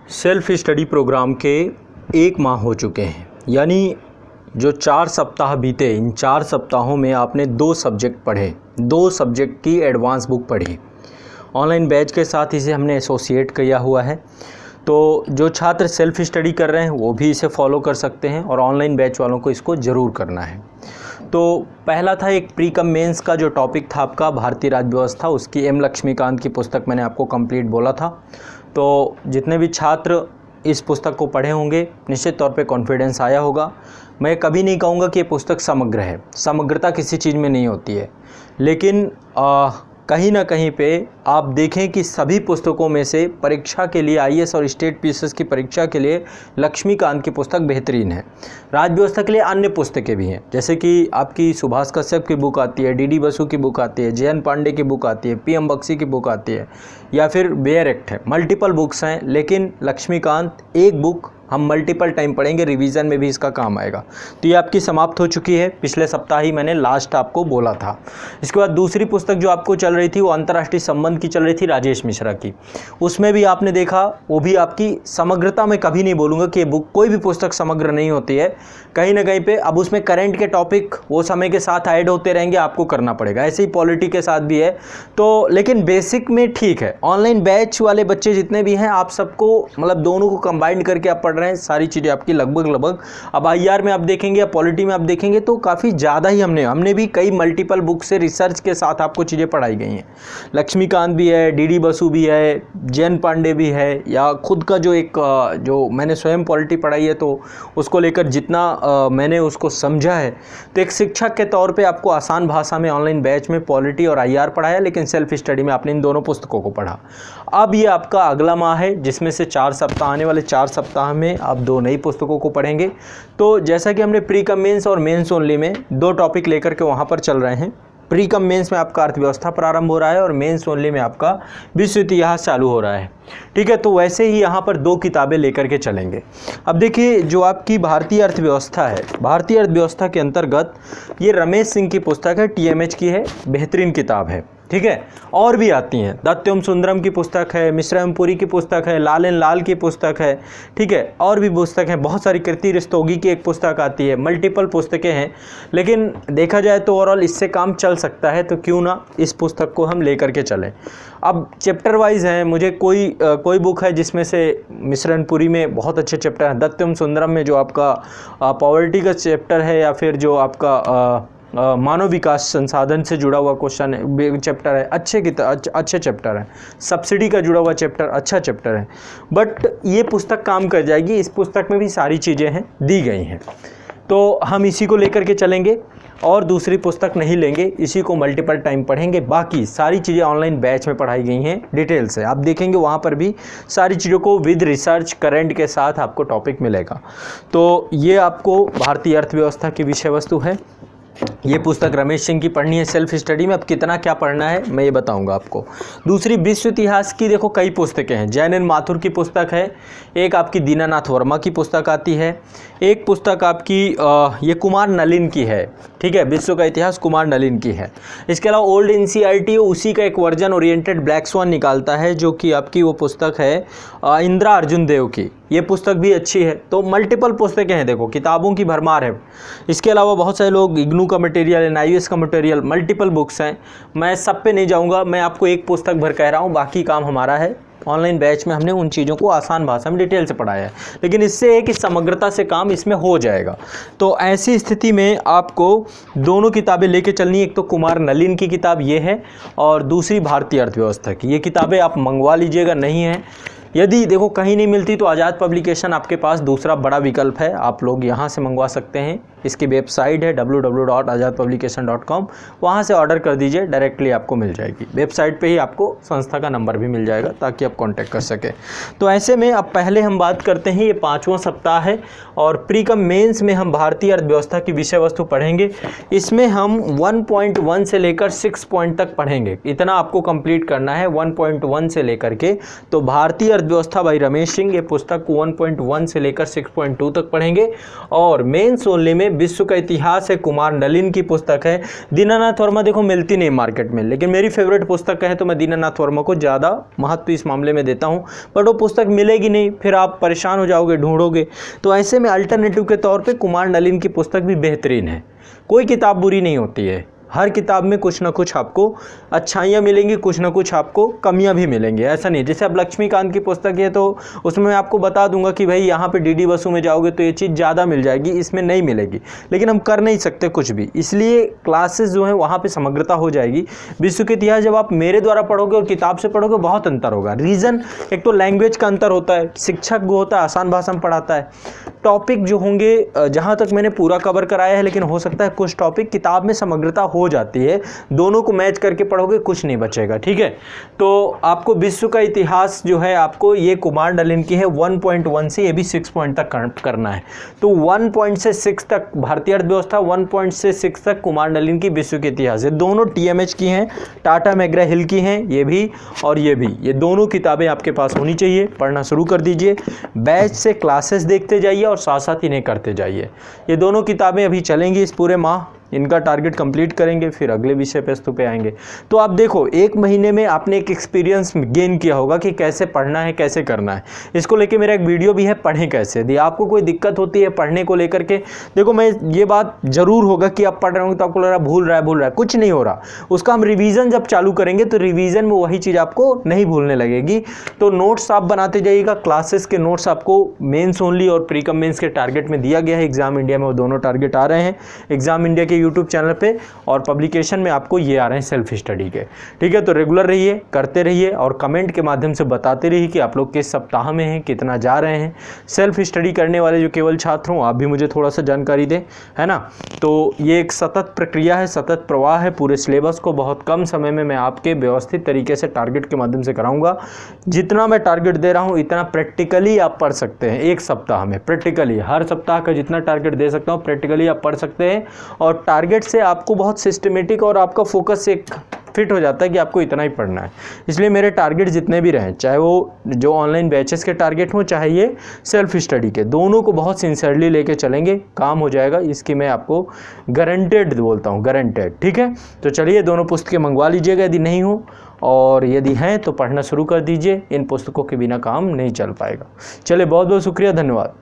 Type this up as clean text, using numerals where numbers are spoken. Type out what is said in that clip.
Self study programme के 1 माह हो चुके हैं, यानी जो 4 सप्ताह बीते, इन 4 सप्ताहों में आपने 2 सब्जेक्ट पढ़े, 2 सब्जेक्ट की एडवांस बुक पढ़ी। ऑनलाइन बैच के साथ इसे हमने एसोसिएट किया हुआ है, तो जो छात्र सेल्फ स्टडी कर रहे हैं वो भी इसे फॉलो कर सकते हैं और ऑनलाइन बैच वालों को इसको ज़रूर करना है। तो पहला था एक प्री कम मेंस का जो टॉपिक था आपका भारतीय राज्य व्यवस्था, उसकी एम लक्ष्मीकांत की पुस्तक मैंने आपको कंप्लीट बोला था। तो जितने भी छात्र इस पुस्तक को पढ़े होंगे निश्चित तौर पे कॉन्फिडेंस आया होगा। मैं कभी नहीं कहूँगा कि ये पुस्तक समग्र है, समग्रता किसी चीज़ में नहीं होती है, लेकिन कहीं ना कहीं पे आप देखें कि सभी पुस्तकों में से परीक्षा के लिए आईएएस और स्टेट पीसीएस की परीक्षा के लिए लक्ष्मीकांत की पुस्तक बेहतरीन है। राज्य व्यवस्था के लिए अन्य पुस्तकें भी हैं, जैसे कि आपकी सुभाष कश्यप की बुक आती है, डीडी बसु की बुक आती है, जयंत पांडे की बुक आती है, पीएम बख्शी की बुक आती है, या फिर बेयर एक्ट है। मल्टीपल बुक्स हैं, लेकिन लक्ष्मीकांत एक बुक हम मल्टीपल टाइम पढ़ेंगे, रिवीजन में भी इसका काम आएगा। तो ये आपकी समाप्त हो चुकी है, पिछले सप्ताह ही मैंने लास्ट आपको बोला था। इसके बाद दूसरी पुस्तक जो आपको चल रही थी वो अंतर्राष्ट्रीय संबंध की चल रही थी, राजेश मिश्रा की। उसमें भी आपने देखा, वो भी आपकी समग्रता में कभी नहीं बोलूँगा कि ये बुक, कोई भी पुस्तक समग्र नहीं होती है, कहीं ना कहीं पे अब उसमें करंट के टॉपिक वो समय के साथ ऐड होते रहेंगे, आपको करना पड़ेगा। ऐसे ही पॉलिटी के साथ भी है, तो लेकिन बेसिक में ठीक है। ऑनलाइन बैच वाले बच्चे जितने भी हैं, आप सबको मतलब दोनों को कंबाइंड करके आप पढ़ रहे हैं, सारी चीज़ें आपकी लगभग अब आईआर में आप देखेंगे या पॉलिटी में आप देखेंगे तो काफ़ी ज़्यादा ही हमने भी कई मल्टीपल बुक से रिसर्च के साथ आपको चीज़ें पढ़ाई गई हैं। लक्ष्मीकांत भी है, डीडी बसु भी है, जयंत पांडे भी है, या खुद का जो एक जो मैंने स्वयं पॉलिटी पढ़ाई है तो उसको लेकर जितना मैंने उसको समझा है, तो एक शिक्षक के तौर पे आपको आसान भाषा में ऑनलाइन बैच में पॉलिटी और आईआर पढ़ाया, लेकिन सेल्फ स्टडी में आपने इन दोनों पुस्तकों को पढ़ा। अब ये आपका अगला माह है, जिसमें से 4 सप्ताह, आने वाले 4 सप्ताह में आप 2 नई पुस्तकों को पढ़ेंगे। तो जैसा कि हमने प्री कम मेंस और मेंस ओनली में 2 टॉपिक लेकर के वहाँ पर चल रहे हैं। प्री कम मेंस में आपका अर्थव्यवस्था प्रारंभ हो रहा है और मेंस ओनली में आपका विश्व इतिहास चालू हो रहा है, ठीक है। तो वैसे ही यहाँ पर 2 किताबें लेकर के चलेंगे। अब देखिए, जो आपकी भारतीय अर्थव्यवस्था है, भारतीय अर्थव्यवस्था के अंतर्गत ये रमेश सिंह की पुस्तक है, टीएमएच की है, बेहतरीन किताब है, ठीक है। और भी आती हैं, दत्त एवं सुंदरम की पुस्तक है, मिश्रा एवं पुरी की पुस्तक है, लाल एंड लाल की पुस्तक है, ठीक है। और भी पुस्तक हैं, बहुत सारी, कृति रस्तोगी की एक पुस्तक आती है, मल्टीपल पुस्तकें हैं। लेकिन देखा जाए तो ओवरऑल इससे काम चल सकता है, तो क्यों ना इस पुस्तक को हम लेकर के चलें। अब चैप्टर वाइज हैं, मुझे कोई बुक है जिसमें से मिश्रा एवं पुरी में बहुत अच्छे चैप्टर हैं, दत्त एवं सुंदरम में जो आपका पॉवर्टी का चैप्टर है, या फिर जो आपका मानव विकास संसाधन से जुड़ा हुआ क्वेश्चन चैप्टर है, अच्छे चैप्टर है, सब्सिडी का जुड़ा हुआ चैप्टर अच्छा चैप्टर है। बट ये पुस्तक काम कर जाएगी, इस पुस्तक में भी सारी चीज़ें हैं, दी गई हैं, तो हम इसी को लेकर के चलेंगे और दूसरी पुस्तक नहीं लेंगे, इसी को मल्टीपल टाइम पढ़ेंगे। बाकी सारी चीज़ें ऑनलाइन बैच में पढ़ाई गई हैं डिटेल से, आप देखेंगे वहाँ पर भी सारी चीज़ों को विद रिसर्च करंट के साथ आपको टॉपिक मिलेगा। तो ये आपको भारतीय अर्थव्यवस्था की विषय वस्तु है। ये पुस्तक रमेश सिंह की पढ़नी है सेल्फ स्टडी में। अब कितना क्या पढ़ना है मैं ये बताऊंगा आपको। दूसरी विश्व इतिहास की देखो कई पुस्तकें हैं, जैन एन माथुर की पुस्तक है, एक आपकी दीनानाथ वर्मा की पुस्तक आती है, एक पुस्तक आपकी ये कुमार नलिन की है, ठीक है, विश्व का इतिहास कुमार नलिन की है। इसके अलावा ओल्ड एनसीईआरटी उसी का एक वर्जन ओरिएंटेड ब्लैक स्वान निकालता है, जो कि आपकी वो पुस्तक है इंदिरा अर्जुन देव की, ये पुस्तक भी अच्छी है। तो मल्टीपल पुस्तकें हैं, देखो किताबों की भरमार है। इसके अलावा बहुत सारे लोग इग्नू का मटेरियल, एनआईएस का मटेरियल, मल्टीपल बुक्स हैं। मैं सब पे नहीं जाऊंगा, मैं आपको एक पुस्तक भर कह रहा हूँ, बाकी काम हमारा है। ऑनलाइन बैच में हमने उन चीज़ों को आसान भाषा में डिटेल से पढ़ाया है, लेकिन इससे है कि समग्रता से काम इसमें हो जाएगा। तो ऐसी स्थिति में आपको दोनों किताबें लेके चलनी, एक तो कुमार नलिन की किताब ये है और दूसरी भारतीय अर्थव्यवस्था की। ये किताबें आप मंगवा लीजिएगा, नहीं है यदि देखो कहीं नहीं मिलती तो आज़ाद पब्लिकेशन आपके पास दूसरा बड़ा विकल्प है, आप लोग यहाँ से मंगवा सकते हैं। इसकी वेबसाइट है www.azadpublication.com, वहाँ से ऑर्डर कर दीजिए, डायरेक्टली आपको मिल जाएगी। वेबसाइट पे ही आपको संस्था का नंबर भी मिल जाएगा ताकि आप कांटेक्ट कर सकें। तो ऐसे में अब पहले हम बात करते हैं, ये 5वां सप्ताह है और प्री कम मेंस में हम भारतीय अर्थव्यवस्था की विषय वस्तु पढ़ेंगे। इसमें हम 1.1 से लेकर 6 पॉइंट तक पढ़ेंगे, इतना आपको कंप्लीट करना है 1.1 से लेकर के। तो भारतीय अर्थव्यवस्था बाई रमेश सिंह, ये पुस्तक 1.1 से लेकर 6.2 तक पढ़ेंगे और मेंस ओनली में विश्व का इतिहास है, कुमार नलिन की पुस्तक है। दीनानाथ वर्मा देखो मिलती नहीं मार्केट में, लेकिन मेरी फेवरेट पुस्तक है तो मैं दीनानाथ वर्मा को ज़्यादा महत्व इस मामले में देता हूँ। बट वो पुस्तक मिलेगी नहीं, फिर आप परेशान हो जाओगे, ढूंढोगे। तो ऐसे में अल्टरनेटिव के तौर पर कुमार नलिन की पुस्तक भी बेहतरीन है। कोई किताब बुरी नहीं होती है, हर किताब में कुछ ना कुछ आपको अच्छाइयाँ मिलेंगी, कुछ ना कुछ आपको कमियाँ भी मिलेंगी। ऐसा नहीं, जैसे अब लक्ष्मीकांत की पुस्तक है तो उसमें मैं आपको बता दूंगा कि भाई यहाँ पे डीडी बसु में जाओगे तो ये चीज़ ज़्यादा मिल जाएगी, इसमें नहीं मिलेगी। लेकिन हम कर नहीं सकते कुछ भी, इसलिए क्लासेस जो है वहाँ पर समग्रता हो जाएगी। विश्व के इतिहास जब आप मेरे द्वारा पढ़ोगे और किताब से पढ़ोगे बहुत अंतर होगा। रीज़न, एक तो लैंग्वेज का अंतर होता है, शिक्षक जो होता है आसान भाषा में पढ़ाता है, टॉपिक जो होंगे जहाँ तक मैंने पूरा कवर कराया है, लेकिन हो सकता है कुछ टॉपिक किताब में समग्रता हो जाती है। दोनों को मैच करके पढ़ोगे कुछ नहीं बचेगा, ठीक है। तो आपको विश्व का इतिहास जो है आपको ये कुमार नलिन की है 1.1 से ये भी 6 पॉइंट तक करना है। तो 1 पॉइंट से 6 तक भारतीय अर्थव्यवस्था, 1 पॉइंट से 6 तक कुमार नलिन की विश्व के इतिहास है। दोनों TMH की हैं, टाटा मैकग्रा हिल की हैं, ये भी और ये भी। ये दोनों किताबें आपके पास होनी चाहिए, पढ़ना शुरू कर दीजिए। बैच से क्लासेस देखते जाइए और साथ साथ इन्हें करते जाइए। ये दोनों किताबें अभी चलेंगी इस पूरे माह, इनका टारगेट कंप्लीट करेंगे, फिर अगले विषय पे आएंगे। तो आप देखो 1 महीने में आपने एक एक्सपीरियंस गेन किया होगा कि कैसे पढ़ना है, कैसे करना है। इसको लेके मेरा एक वीडियो भी है, पढ़ें कैसे। यदि आपको कोई दिक्कत होती है पढ़ने को लेकर के, देखो मैं ये बात जरूर होगा कि आप पढ़ रहे होंगे तो आपको लग रहा है भूल रहा है, कुछ नहीं हो रहा। उसका हम रिवीजन जब चालू करेंगे तो रिवीजन में वही चीज़ आपको नहीं भूलने लगेगी। तो नोट्स आप बनाते जाइएगा, क्लासेस के नोट्स आपको मेंस ओनली और प्री कम मेंस के टारगेट में दिया गया है। एग्जाम इंडिया में वो दोनों टारगेट आ रहे हैं, एग्जाम इंडिया के यूट्यूब चैनल पे और पब्लिकेशन में आपको ये आ रहे हैं सेल्फ स्टडी के, ठीक है। तो रेगुलर रहिए, करते रहिए और कमेंट के माध्यम से बताते रहिए कि आप लोग किस सप्ताह में हैं, कितना जा रहे हैं। सेल्फ स्टडी करने वाले जो केवल छात्र हों, आप भी मुझे थोड़ा सा जानकारी दें, है ना। तो ये एक सतत प्रक्रिया है, सतत प्रवाह है। पूरे सिलेबस को बहुत कम समय में मैं आपके व्यवस्थित तरीके से टारगेट के माध्यम से कराऊंगा। जितना मैं टारगेट दे रहा हूँ इतना प्रैक्टिकली आप पढ़ सकते हैं एक सप्ताह में। प्रैक्टिकली हर सप्ताह का जितना टारगेट दे सकता हूँ प्रैक्टिकली आप पढ़ सकते हैं, और टारगेट से आपको बहुत सिस्टमेटिक और आपका फोकस एक फिट हो जाता है कि आपको इतना ही पढ़ना है। इसलिए मेरे टारगेट जितने भी रहें, चाहे वो जो ऑनलाइन बैचेस के टारगेट हों, चाहे ये सेल्फ स्टडी के, दोनों को बहुत सिंसियरली लेके चलेंगे, काम हो जाएगा। इसकी मैं आपको गारंटेड बोलता हूँ, गारंटेड, ठीक है। तो चलिए दोनों पुस्तकें मंगवा लीजिएगा यदि नहीं हो, और यदि हैं तो पढ़ना शुरू कर दीजिए। इन पुस्तकों के बिना काम नहीं चल पाएगा। चलिए बहुत बहुत शुक्रिया, धन्यवाद।